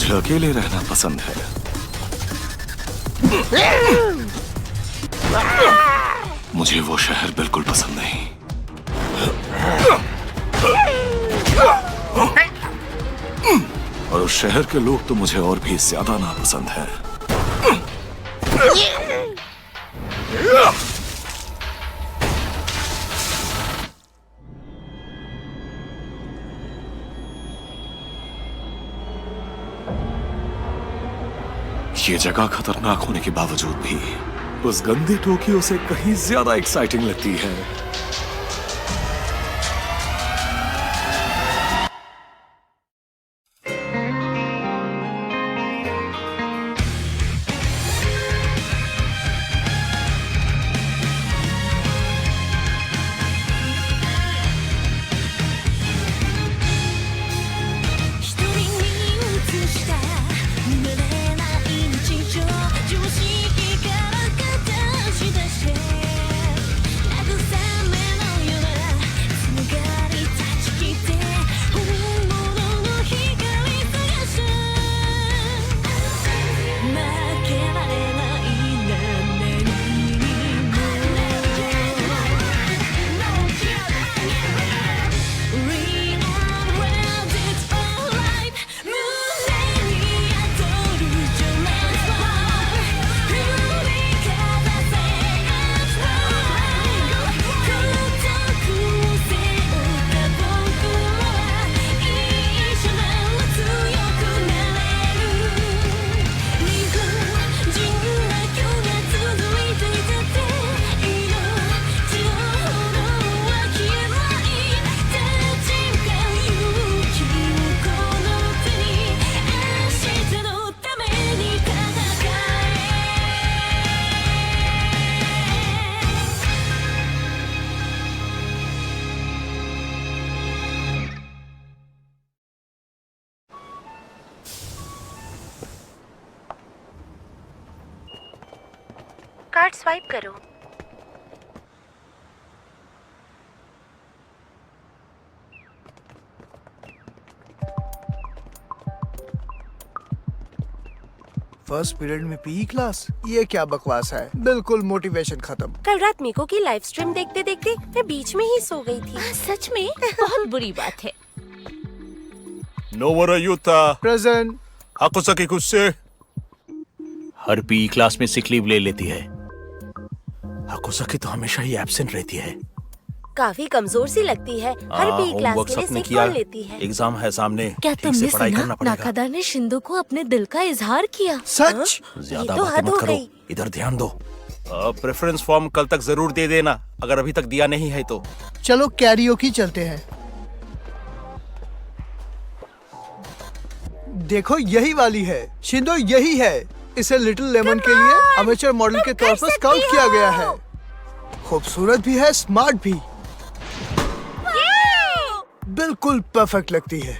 मुझे अकेले रहना पसंद है। मुझे वो शहर बिल्कुल पसंद नहीं। और उस शहर के लोग तो मुझे और भी ज्यादा नापसंद है। ये जगह खतरनाक होने के बावजूद भी उस गंदी टोक्यो से कहीं ज्यादा एक्साइटिंग लगती है। कार्ड स्वाइप करो। फर्स्ट पीरियड में पीई क्लास? ये क्या बकवास है, बिल्कुल मोटिवेशन खत्म। कल रात मीको की लाइव स्ट्रीम देखते देखते मैं बीच में ही सो गई थी। सच में बहुत बुरी बात है। नोमोरा यूता प्रेजेंट। हाकुसाकी कुसे हर पीई क्लास में सिक लीव ले लेती है। हाकुसाकी तो हमेशा ही एब्सेंट रहती है। काफी कमजोर सी लगती है। हर पी क्लास होमवर्क के लिए सबने सिक किया, कॉल लेती है। एग्जाम है सामने, क्या ठीक तुमने से पढ़ाई सुना? करना पड़ेगा। नाकादा ने शिंदो को अपने दिल का इजहार किया। सच? ज्यादा तो बातें हद मत हो करो, गई। इधर ध्यान दो। प्रेफरेंस फॉर्म कल तक जरूर दे देना, अगर अभी तक दिया नहीं है तो। चलो कैरियोकी चलते हैं। देखो यही वाली है शिंदो, यही है। इसे लिटिल लेमन के लिए अमेचर मॉडल के तौर पर स्काउट किया गया है। खूबसूरत भी है, स्मार्ट भी, बिल्कुल परफेक्ट लगती है।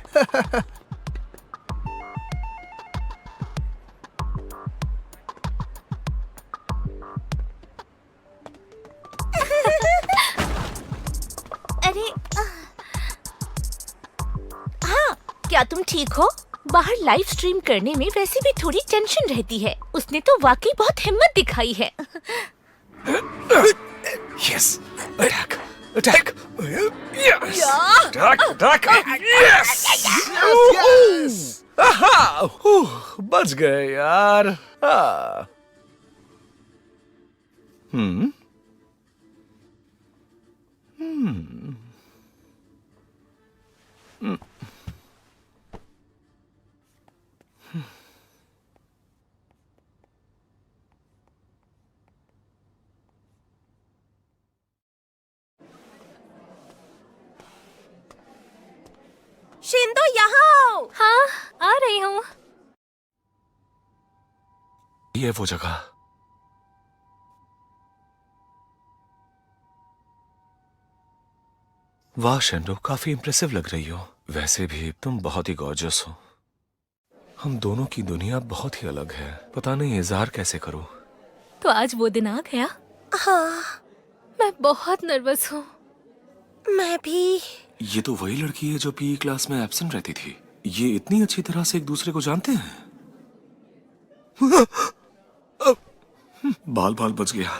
अरे हाँ, क्या तुम ठीक हो? बाहर लाइव स्ट्रीम करने में वैसे भी थोड़ी टेंशन रहती है। उसने तो वाकई बहुत हिम्मत दिखाई है। Yes, attack, attack. Yes, attack, attack. Yes, Yes! aha, बच गए यार। हाँ। शिंदो यहाँ आओ। हाँ, आ रही हूँ। ये वो जगह। वाह शेंडो, काफी इम्प्रेसिव लग रही हो। वैसे भी तुम बहुत ही गॉर्जियस हो। हम दोनों की दुनिया बहुत ही अलग है। पता नहीं इजहार कैसे करूं। तो आज वो दिन आ गया। हाँ, मैं बहुत नर्वस हूँ। मैं भी। ये तो वही लड़की है जो पीई क्लास में एब्सेंट रहती थी। ये इतनी अच्छी तरह से एक दूसरे को जानते हैं? बाल बाल बच गया।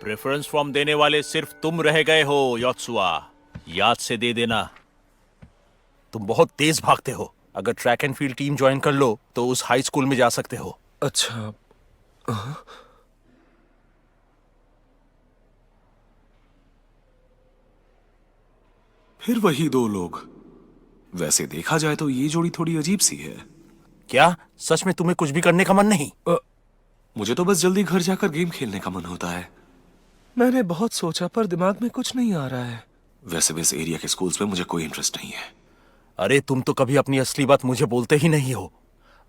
प्रेफरेंस फॉर्म देने वाले सिर्फ तुम रह गए हो योत्सुआ, याद से दे देना। तुम बहुत तेज भागते हो, अगर track and field team join कर लो तो उस हाई स्कूल में जा सकते हो। अच्छा, फिर वही दो लोग। वैसे देखा जाए तो ये जोड़ी थोड़ी अजीब सी है। क्या सच में तुम्हें कुछ भी करने का मन नहीं? मुझे तो बस जल्दी घर जाकर गेम खेलने का मन होता है। मैंने बहुत सोचा पर दिमाग में कुछ नहीं आ रहा है। वैसे भी इस एरिया के स्कूल्स में मुझे कोई इंटरेस्ट नहीं है। अरे तुम तो कभी अपनी असली बात मुझे बोलते ही नहीं हो।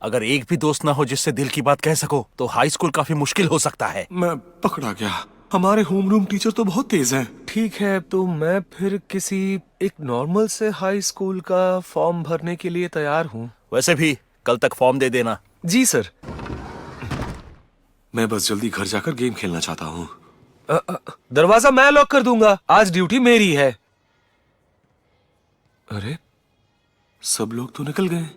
अगर एक भी दोस्त ना हो जिससे दिल की बात कह सको तो हाई स्कूल काफी मुश्किल हो सकता है। मैं पकड़ा गया। हमारे होमरूम टीचर तो बहुत तेज हैं। ठीक है, तो मैं फिर किसी एक नॉर्मल से हाई स्कूल का फॉर्म भरने के लिए तैयार हूँ। वैसे भी कल तक फॉर्म दे देना। जी सर। मैं बस जल्दी घर जाकर गेम खेलना चाहता हूँ। दरवाजा मैं लॉक कर दूंगा, आज ड्यूटी मेरी है। अरे सब लोग तो निकल गए।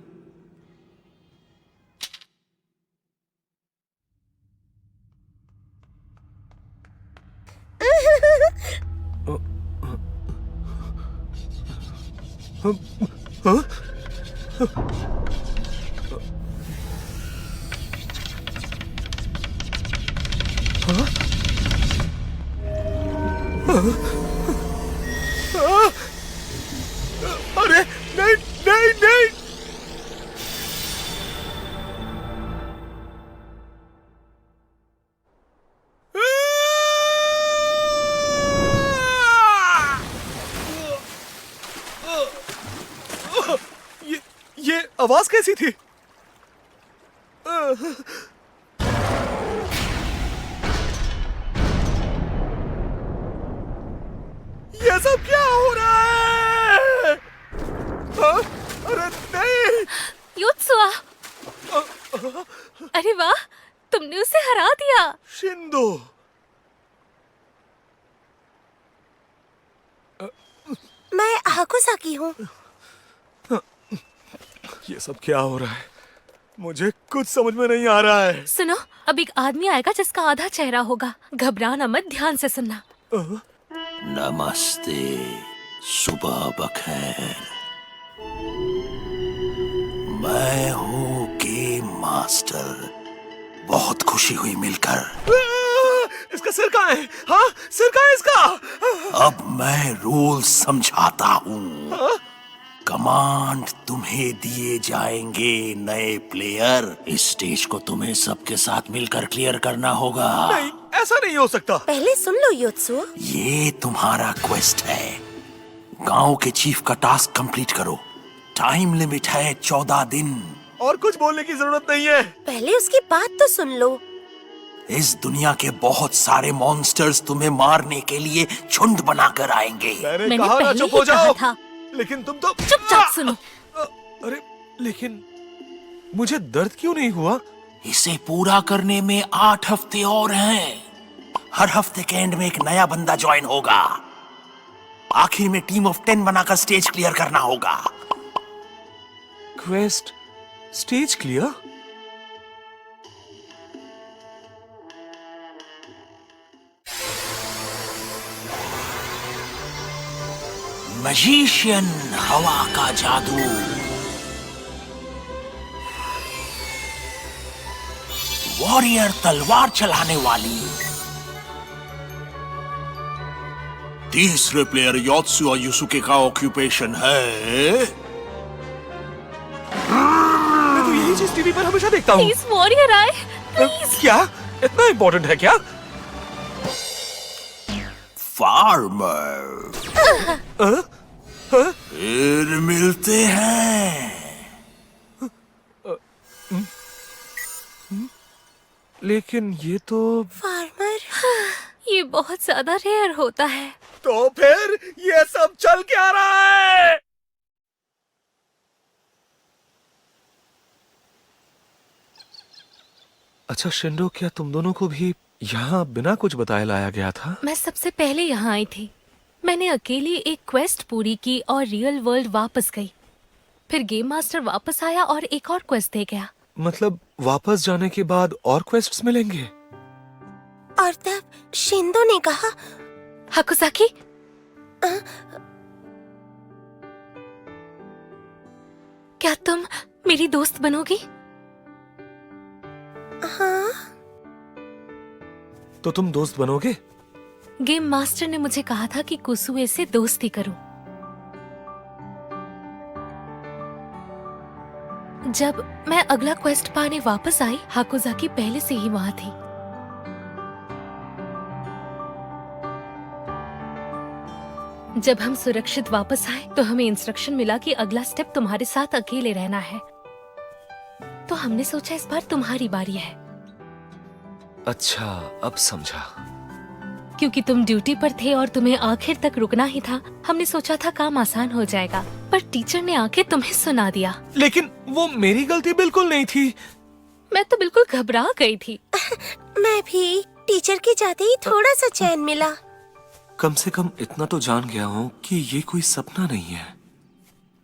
अरे नहीं नहीं नहीं। ये आवाज कैसी थी? ये सब क्या हो रहा है? अरे नहीं। योत्सुआ, अरे वाह, तुमने उसे हरा दिया। शिंदो, मैं हाकुसाकी हूँ। ये सब क्या हो रहा है? मुझे कुछ समझ में नहीं आ रहा है। सुनो, अब एक आदमी आएगा जिसका आधा चेहरा होगा। घबराना मत, ध्यान से सुनना। नमस्ते, सुबह बखैर। मैं हूँ गेम मास्टर। बहुत खुशी हुई मिलकर। इसका सिर कहाँ है? हाँ, सिर कहाँ है इसका? अब मैं रूल समझाता हूँ। कमांड तुम्हें दिए जाएंगे नए प्लेयर। इस स्टेज को तुम्हें सबके साथ मिलकर क्लियर करना होगा। नहीं, ऐसा नहीं हो सकता। पहले सुन लो योत्सुआ। ये तुम्हारा क्वेस्ट है। गांव के चीफ का टास्क कंप्लीट करो। टाइम लिमिट है 14 दिन। और कुछ बोलने की जरूरत नहीं है। पहले उसकी बात तो सुन लो। इस दुनिया के बहुत सारे मॉन्स्टर्स तुम्हें मारने के लिए झुंड बनाकर आएंगे। मैंने मैंने कहा ना पहले चुप ही हो जाओ। कहा था। लेकिन तुम तो चुपचाप सुनो। अरे लेकिन मुझे दर्द क्यों नहीं हुआ? इसे पूरा करने में 8 हफ्ते और हैं। हर हफ्ते के एंड में एक नया बंदा ज्वाइन होगा। आखिर में टीम ऑफ 10 बनाकर स्टेज क्लियर करना होगा। Quest stage clear? मैजिशियन, हवा का जादू। वॉरियर, तलवार चलाने वाली। तीसरे प्लेयर योत्सुआ युसुके का ऑक्यूपेशन है। मैं तो यही चीज टीवी पर हमेशा देखता हूँ। प्लीज वॉरियर आए, प्लीज। क्या इतना इम्पोर्टेंट है क्या? फार्मर। फिर मिलते हैं। लेकिन ये तो फार्मर, ये बहुत ज्यादा रेयर होता है। तो फिर ये सब चल क्या रहा है? अच्छा शिंडो, क्या तुम दोनों को भी यहाँ बिना कुछ बताए लाया गया था? मैं सबसे पहले यहाँ आई थी। मैंने अकेली एक क्वेस्ट पूरी की और रियल वर्ल्ड वापस गई। फिर गेम मास्टर वापस आया और एक और क्वेस्ट दे गया। मतलब वापस जाने के बाद और क्वेस्ट्स मिलेंगे? और तब शिंदो ने कहा, हाकुसाकी, क्या तुम मेरी दोस्त बनोगी? हाँ। तो तुम दोस्त बनोगे? गेम मास्टर ने मुझे कहा था कि कुसुए से दोस्ती करूं। जब मैं अगला क्वेस्ट पाने वापस आई, हाकुसाकी पहले से ही वहां थी। जब हम सुरक्षित वापस आए तो हमें इंस्ट्रक्शन मिला कि अगला स्टेप तुम्हारे साथ अकेले रहना है। तो हमने सोचा इस बार तुम्हारी बारी है। अच्छा, अब समझा। क्योंकि तुम ड्यूटी पर थे और तुम्हें आखिर तक रुकना ही था, हमने सोचा था काम आसान हो जाएगा, पर टीचर ने आके तुम्हें सुना दिया। लेकिन वो मेरी गलती बिल्कुल नहीं थी। मैं तो बिल्कुल घबरा गई थी। मैं भी। टीचर के जाते ही थोड़ा सा चैन मिला। कम से कम इतना तो जान गया हूँ कि ये कोई सपना नहीं है।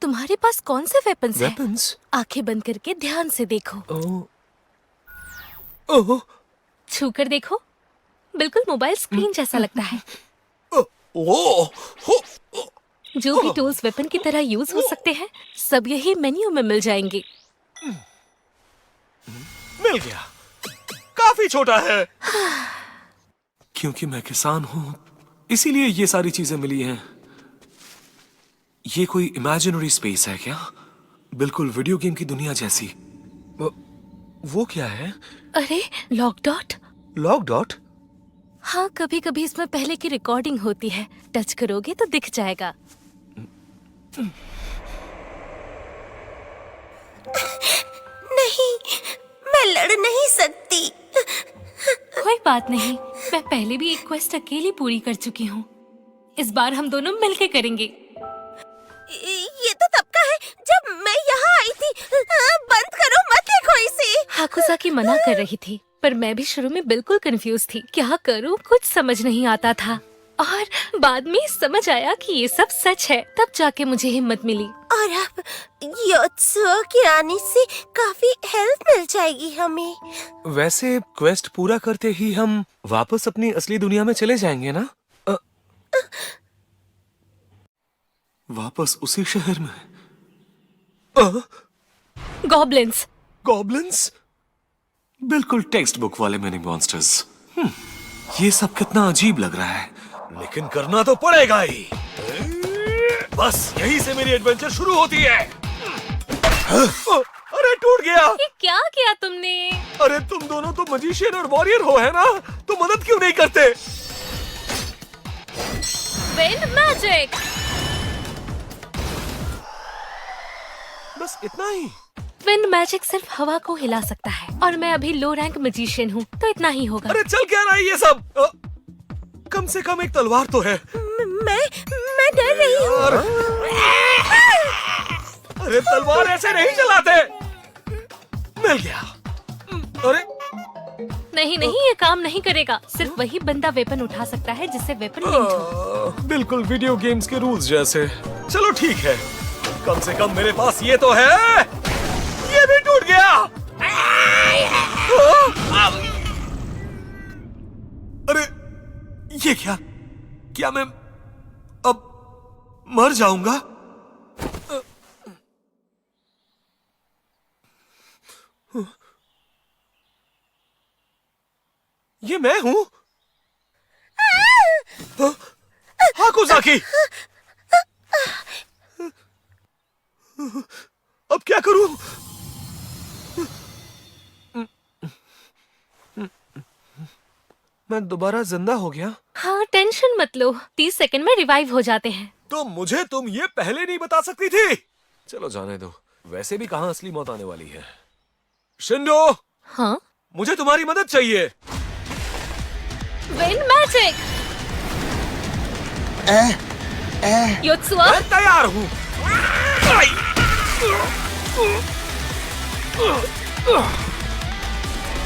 तुम्हारे पास कौन से वेपन्स हैं? वेपन्स? आंखें बंद करके ध्यान से देखो। ओह, छूकर देखो, बिल्कुल मोबाइल स्क्रीन जैसा लगता है। जो भी टूल्स वेपन की तरह यूज हो सकते हैं, सब यही मेन्यू में मिल जाएंगे। मिल गया। काफी छोटा है। क्योंकि मैं किसान हूँ, इसीलिए ये सारी चीजें मिली हैं। ये कोई इमेजिनरी स्पेस है क्या? बिल्कुल वीडियो गेम की दुनिया जैसी। वो क्या है? अरे, लॉक डॉट। Lock dot? हाँ, कभी कभी इसमें पहले की रिकॉर्डिंग होती है। टच करोगे तो दिख जाएगा। नहीं, मैं लड़ नहीं सकती। कोई बात नहीं, मैं पहले भी एक क्वेस्ट अकेली पूरी कर चुकी हूँ। इस बार हम दोनों मिलके करेंगे। ये तो तब का है जब मैं यहाँ आई थी। बंद करो, मत देखो इसे। हाकुसाकी मना कर रही थी, पर मैं भी शुरू में बिल्कुल कंफ्यूज थी। क्या करूँ, कुछ समझ नहीं आता था। और बाद में समझ आया कि ये सब सच है। तब जाके मुझे हिम्मत मिली। और अब योत्सुओ के आने से काफी हेल्प मिल जाएगी हमें। वैसे क्वेस्ट पूरा करते ही हम वापस अपनी असली दुनिया में चले जाएंगे ना? वापस उसी शहर में। गॉब्लिन्स। गॉब्लिन्स? बिल्कुल टेक्स्ट बुक वाले मिनी मॉन्स्टर्स। ये सब कितना अजीब लग रहा है, लेकिन करना तो पड़ेगा ही। बस यहीं से मेरी एडवेंचर शुरू होती है। अरे टूट गया। ये क्या किया तुमने? अरे तुम दोनों तो मजिशियन और वॉरियर हो, है ना? तो मदद क्यों नहीं करते? Wind magic. बस इतना ही? विंड मैजिक सिर्फ हवा को हिला सकता है, और मैं अभी लो रैंक मजिशियन हूँ, तो इतना ही होगा। अरे चल क्या रहा है ये सब? कम से कम एक तलवार तो है। मैं डर रही हूँ। अरे तलवार ऐसे नहीं चलाते। मिल गया। अरे नहीं, ये काम नहीं करेगा। सिर्फ वही बंदा वेपन उठा सकता है जिससे वेपन लिंक्ड हो। बिल्कुल वीडियो गेम्स के रूल्स जैसे। चलो ठीक है, कम से कम मेरे पास ये तो है। ये भी टूट गया। अरे ये क्या मैं अब मर जाऊंगा? ये मैं हूँ? हाकुसाकी, अब क्या करूं? मैं दोबारा जिंदा हो गया? हाँ, टेंशन मत लो, 30 सेकंड में रिवाइव हो जाते हैं। तो मुझे तुम ये पहले नहीं बता सकती थी? चलो जाने दो, वैसे भी कहाँ असली मौत आने वाली है। शिंदो, हाँ? मुझे तुम्हारी मदद चाहिए। Wind magic. योत्सुआ, मैं तैयार हूँ।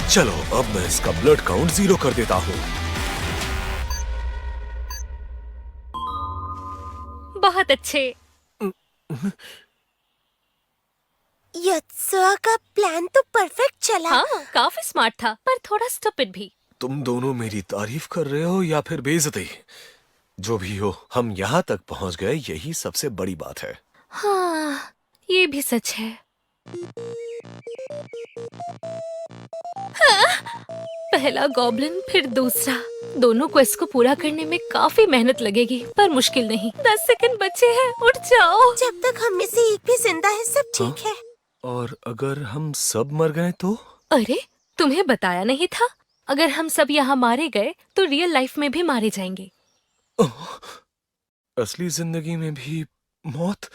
चलो अब मैं इसका ब्लड काउंट 0 कर देता हूँ। बहुत अच्छे। यत्सुआ का प्लान तो परफेक्ट चला। हाँ, काफी स्मार्ट था, पर थोड़ा स्टूपिड भी। तुम दोनों मेरी तारीफ कर रहे हो या फिर बेइज्जती? जो भी हो, हम यहाँ तक पहुँच गए, यही सबसे बड़ी बात है। हाँ, ये भी सच है। हाँ, पहला गॉब्लिन फिर दूसरा। दोनों क्वेस्ट को पूरा करने में काफी मेहनत लगेगी, पर मुश्किल नहीं। 10 सेकंड बचे हैं, उठ जाओ। जब तक हम में से एक भी जिंदा है सब ठीक है। और अगर हम सब मर गए तो? अरे, तुम्हें बताया नहीं था? अगर हम सब यहाँ मारे गए तो रियल लाइफ में भी मारे जाएंगे। असली जिंदगी में भी मौत?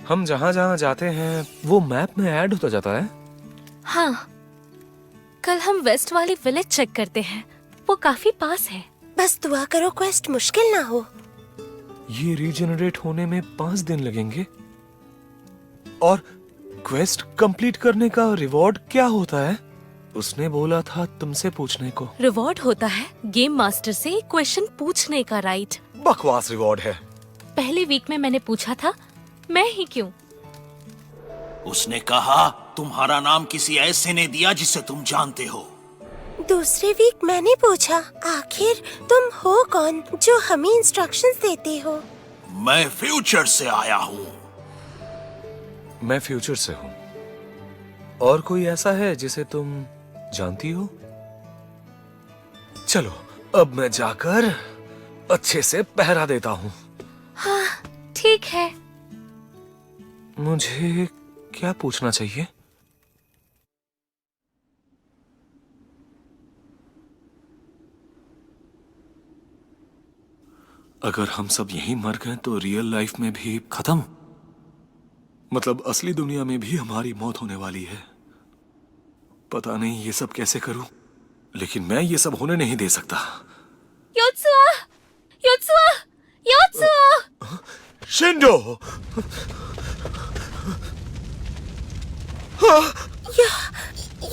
हम जहाँ जहाँ जाते हैं वो मैप में ऐड होता जाता है। हाँ, कल हम वेस्ट वाली विलेज चेक करते हैं, वो काफी पास है। बस दुआ करो क्वेस्ट मुश्किल ना हो। ये रीजनरेट होने में 5 दिन लगेंगे। और क्वेस्ट कंप्लीट करने का रिवॉर्ड क्या होता है? उसने बोला था तुमसे पूछने को। रिवॉर्ड होता है गेम मास्टर से एक क्वेश्चन पूछने का राइट। बकवास रिवॉर्ड है। पहले वीक में मैंने पूछा था, मैं ही क्यों? उसने कहा तुम्हारा नाम किसी ऐसे ने दिया जिसे तुम जानते हो। दूसरे वीक मैंने पूछा, आखिर तुम हो कौन जो हमें इंस्ट्रक्शंस देते हो? मैं फ्यूचर से आया हूँ। मैं फ्यूचर से हूँ। और कोई ऐसा है जिसे तुम जानती हो? चलो, अब मैं जाकर अच्छे से पहरा देता हूँ। हाँ, ठीक है। मुझे क्या पूछना चाहिए? अगर हम सब यहीं मर गए तो रियल लाइफ में भी खत्म? मतलब असली दुनिया में भी हमारी मौत होने वाली है। पता नहीं ये सब कैसे करूं, लेकिन मैं ये सब होने नहीं दे सकता। योत्सुआ! योत्सुआ! योत्सुआ! शिंडो!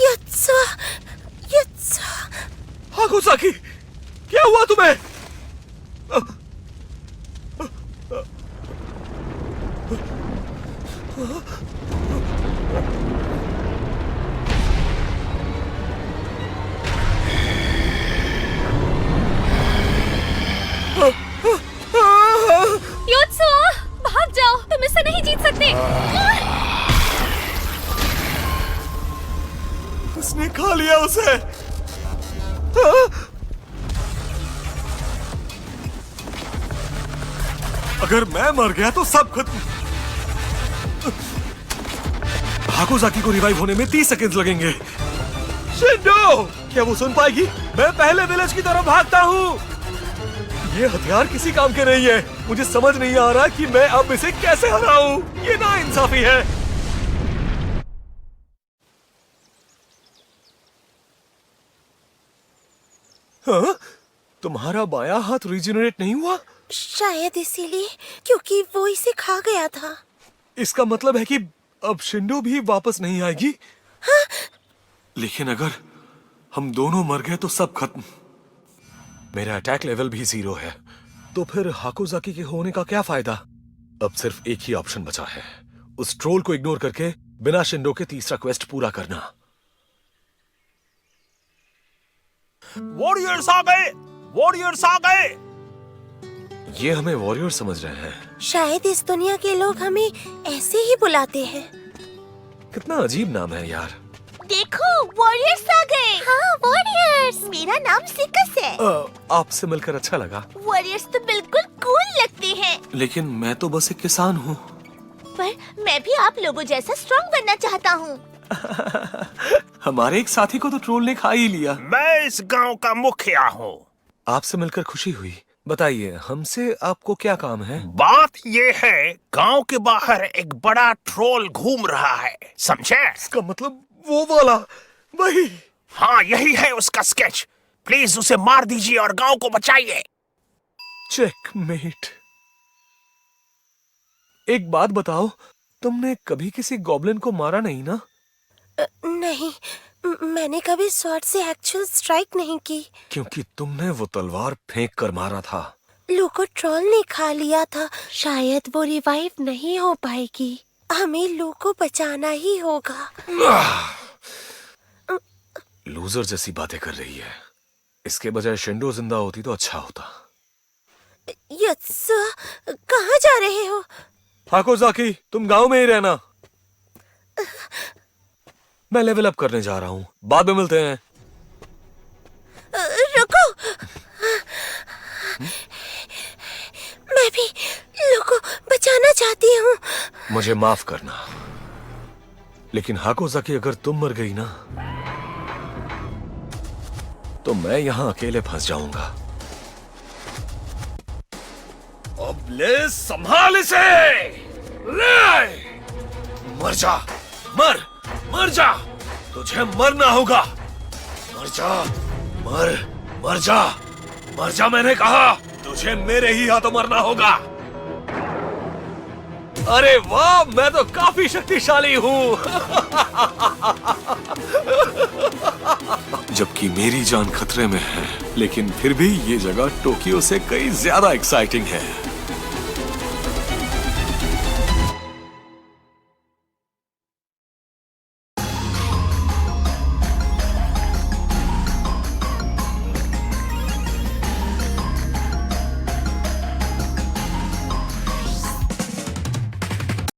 यत्सुआ, यत्सुआ। हाकुसाकी, क्या हुआ तुम्हें? योत्सुआ! भाग जाओ, तुम इससे नहीं जीत सकते। उसने खा लिया उसे। अगर मैं मर गया तो सब खत्म। हाकुसाकी को रिवाइव होने में 30 सेकंड लगेंगे। शिंडो! क्या वो सुन पाएगी? मैं पहले विलेज की तरफ भागता हूँ। ये हथियार किसी काम के नहीं है। मुझे समझ नहीं आ रहा कि मैं अब इसे कैसे हराऊं। ये नाइंसाफी है। हाँ? तुम्हारा बायां हाथ रीजनरेट नहीं हुआ? शायद इसीलिए, क्योंकि वो इसे खा गया था। इसका मतलब है कि अब शिंडो भी वापस नहीं आएगी? हाँ? लेकिन अगर हम दोनों मर गए तो सब खत्म। मेरा अटैक लेवल भी 0 है। तो फिर हाकुसाकी के होने का क्या फायदा? अब सिर्फ एक ही ऑप्शन बचा है, उस ट्रोल को इग्नोर करके बिना शिंडो के तीसरा क्वेस्ट पूरा करना। वॉरियर्स आ गए! वॉरियर्स आ गए! ये हमें वॉरियर समझ रहे हैं। शायद इस दुनिया के लोग हमें ऐसे ही बुलाते हैं। कितना अजीब नाम है यार। देखो, वॉरियर्स आ गए। हाँ, वॉरियर्स। मेरा नाम सिकस है। आपसे मिलकर अच्छा लगा। वॉरियर्स तो बिल्कुल कूल लगते हैं। लेकिन मैं तो बस एक किसान हूँ। पर मैं भी आप लोगों जैसा स्ट्रॉन्ग बनना चाहता हूँ। हमारे एक साथी को तो ट्रोल ने खा ही लिया। मैं इस गांव का मुखिया हूँ। आपसे मिलकर खुशी हुई। बताइए, हमसे आपको क्या काम है? बात ये है, गांव के बाहर एक बड़ा ट्रोल घूम रहा है, समझे? इसका मतलब वो वाला, वही। हाँ, यही है उसका स्केच। प्लीज उसे मार दीजिए और गांव को बचाइए। चेकमेट। एक बात बताओ, तुमने कभी किसी गॉब्लिन को मारा नहीं ना? नहीं, मैंने कभी स्वॉर्ड से एक्चुअल स्ट्राइक नहीं की। क्योंकि तुमने वो तलवार फेंक कर मारा था। लू को ट्रोल ने खा लिया था, शायद वो रिवाइव नहीं हो पाएगी। हमें लू को बचाना ही होगा। लूजर जैसी बातें कर रही है। इसके बजाय शिंडो जिंदा होती तो अच्छा होता। यत्सुआ, कहाँ जा रहे हो? हाकोजाकी, तुम गांव में ही रहना। मैं लेवल अप करने जा रहा हूँ, बाद में मिलते हैं। रुको, मैं भी लू को बचाना चाहती हूँ। मुझे माफ करना, लेकिन हाकोजाकी अगर तुम मर गई ना तो मैं यहां अकेले फंस जाऊंगा। अब ले संभाल इसे। ले! मर जा, मर जा। तुझे मरना होगा। मर जा मैंने कहा। तुझे मेरे ही हाथों मरना होगा। अरे वाह, मैं तो काफी शक्तिशाली हूँ। जबकि मेरी जान खतरे में है, लेकिन फिर भी ये जगह टोक्यो से कई ज्यादा एक्साइटिंग है।